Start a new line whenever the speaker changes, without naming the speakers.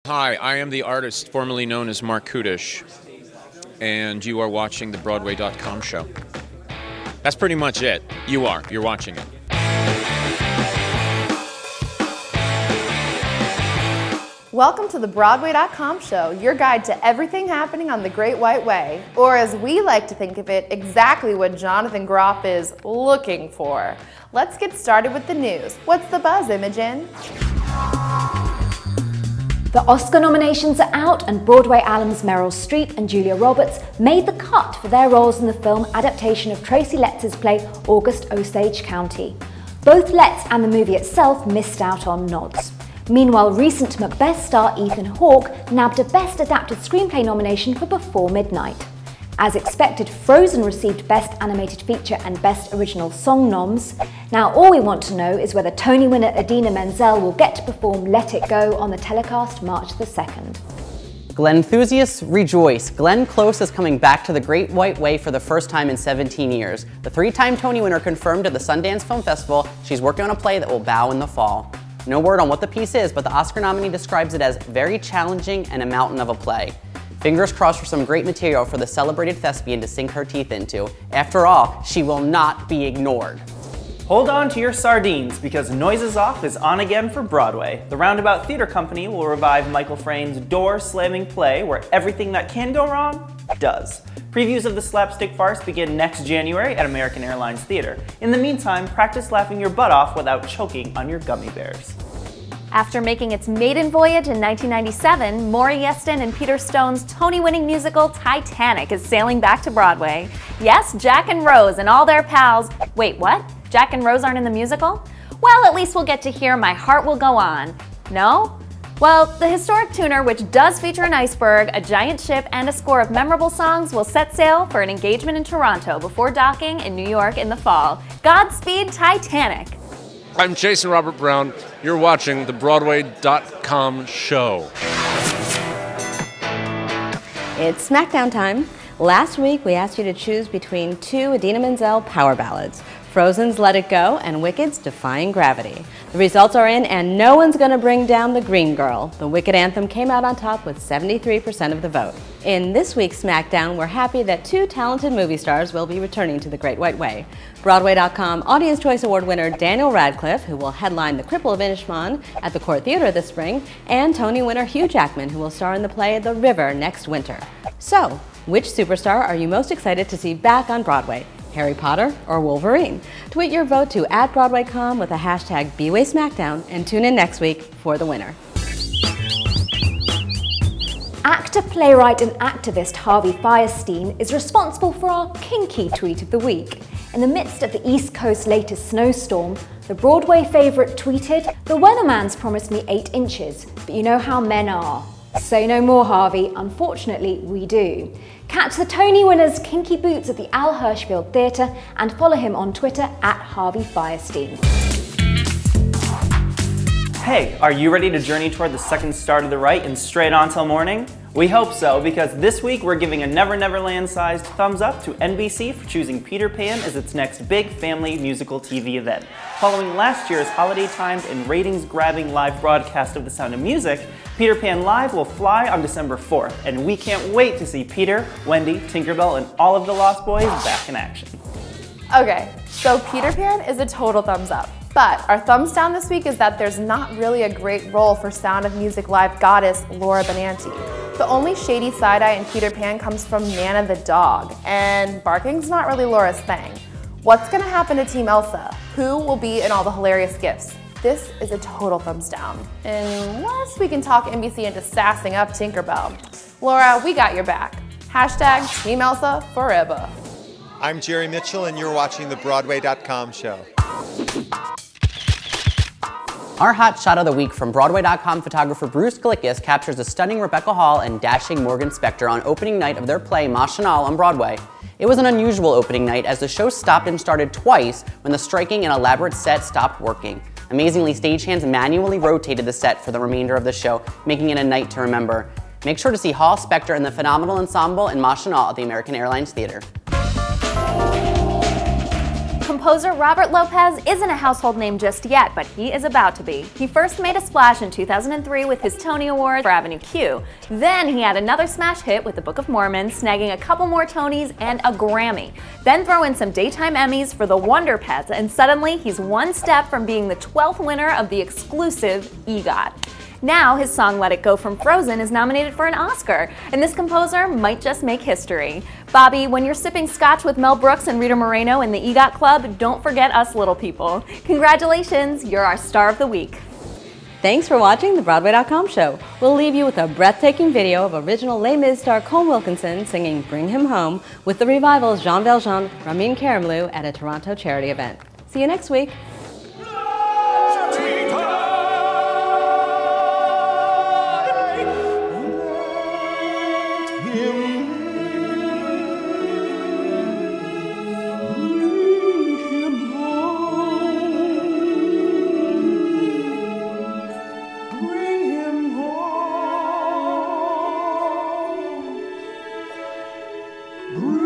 Hi, I am the artist formerly known as Marc Kudisch, and you are watching the Broadway.com show. That's pretty much it. You're watching it.
Welcome to the Broadway.com show, your guide to everything happening on the Great White Way, or as we like to think of it, exactly what Jonathan Groff is looking for. Let's get started with the news. What's the buzz, Imogen?
The Oscar nominations are out, and Broadway alums Meryl Streep and Julia Roberts made the cut for their roles in the film adaptation of Tracy Letts' play August Osage County. Both Letts and the movie itself missed out on nods. Meanwhile, recent Macbeth star Ethan Hawke nabbed a Best Adapted Screenplay nomination for Before Midnight. As expected, Frozen received Best Animated Feature and Best Original Song noms. Now all we want to know is whether Tony winner Idina Menzel will get to perform Let It Go on the telecast March the 2nd.
Glenn enthusiasts rejoice. Glenn Close is coming back to the Great White Way for the first time in 17 years. The three-time Tony winner confirmed at the Sundance Film Festival she's working on a play that will bow in the fall. No word on what the piece is, but the Oscar nominee describes it as very challenging and a mountain of a play. Fingers crossed for some great material for the celebrated thespian to sink her teeth into. After all, she will not be ignored.
Hold on to your sardines, because Noises Off is on again for Broadway. The Roundabout Theatre Company will revive Michael Frayn's door-slamming play where everything that can go wrong does. Previews of the slapstick farce begin next January at American Airlines Theatre. In the meantime, practice laughing your butt off without choking on your gummy bears.
After making its maiden voyage in 1997, Maury Yeston and Peter Stone's Tony-winning musical Titanic is sailing back to Broadway. Yes, Jack and Rose and all their pals— wait, what? Jack and Rose aren't in the musical? Well, at least we'll get to hear My Heart Will Go On. No? Well, the historic tuner, which does feature an iceberg, a giant ship, and a score of memorable songs, will set sail for an engagement in Toronto before docking in New York in the fall. Godspeed, Titanic!
I'm Jason Robert Brown. You're watching the Broadway.com show.
It's Smackdown time. Last week, we asked you to choose between two Idina Menzel power ballads, Frozen's Let It Go and Wicked's Defying Gravity. The results are in, and no one's going to bring down the Green Girl. The Wicked anthem came out on top with 73% of the vote. In this week's Smackdown, we're happy that two talented movie stars will be returning to the Great White Way. Broadway.com Audience Choice Award winner Daniel Radcliffe, who will headline The Cripple of Inishmaan at the Court Theatre this spring, and Tony winner Hugh Jackman, who will star in the play The River next winter. So, which superstar are you most excited to see back on Broadway? Harry Potter or Wolverine? Tweet your vote to @BroadwayCom with the hashtag BWaySmackdown and tune in next week for the winner.
Actor, playwright and activist Harvey Fierstein is responsible for our Kinky tweet of the week. In the midst of the East Coast's latest snowstorm, the Broadway favourite tweeted, "The weatherman's promised me 8 inches, but you know how men are. Say no more, Harvey. Unfortunately, we do." Catch the Tony winner's kinky boots at the Al Hirschfield Theatre and follow him on Twitter @Harvey Fierstein.
Hey, are you ready to journey toward the second star to the right and straight on till morning? We hope so, because this week we're giving a Never Never Land-sized thumbs up to NBC for choosing Peter Pan as its next big family musical TV event. Following last year's holiday-timed and ratings-grabbing live broadcast of The Sound of Music, Peter Pan Live will fly on December 4th, and we can't wait to see Peter, Wendy, Tinkerbell, and all of the Lost Boys back in action.
Okay, so Peter Pan is a total thumbs up. But our thumbs down this week is that there's not really a great role for Sound of Music Live goddess Laura Benanti. The only shady side-eye in Peter Pan comes from Nana the dog, and barking's not really Laura's thing. What's gonna happen to Team Elsa? Who will be in all the hilarious gifts? This is a total thumbs down, unless we can talk NBC into sassing up Tinkerbell. Laura, we got your back. Hashtag Team Elsa forever.
I'm Jerry Mitchell, and you're watching the Broadway.com show.
Our hot shot of the week from Broadway.com photographer Bruce Glickus captures a stunning Rebecca Hall and dashing Morgan Spector on opening night of their play Machinal on Broadway. It was an unusual opening night as the show stopped and started twice when the striking and elaborate set stopped working. Amazingly, stagehands manually rotated the set for the remainder of the show, making it a night to remember. Make sure to see Hall, Spector, and the phenomenal ensemble in Machinal at the American Airlines Theatre.
Composer Robert Lopez isn't a household name just yet, but he is about to be. He first made a splash in 2003 with his Tony Award for Avenue Q. Then he had another smash hit with the Book of Mormon, snagging a couple more Tonys and a Grammy. Then throw in some daytime Emmys for The Wonder Pets, and suddenly he's one step from being the 12th winner of the exclusive EGOT. Now his song Let It Go from Frozen is nominated for an Oscar, and this composer might just make history. Bobby, when you're sipping scotch with Mel Brooks and Rita Moreno in the EGOT Club, don't forget us little people. Congratulations, you're our star of the week.
Thanks for watching the Broadway.com show. We'll leave you with a breathtaking video of original Les Mis star Cole Wilkinson singing Bring Him Home with the revival's Jean Valjean, Ramin Karimloo at a Toronto charity event. See you next week.
Bring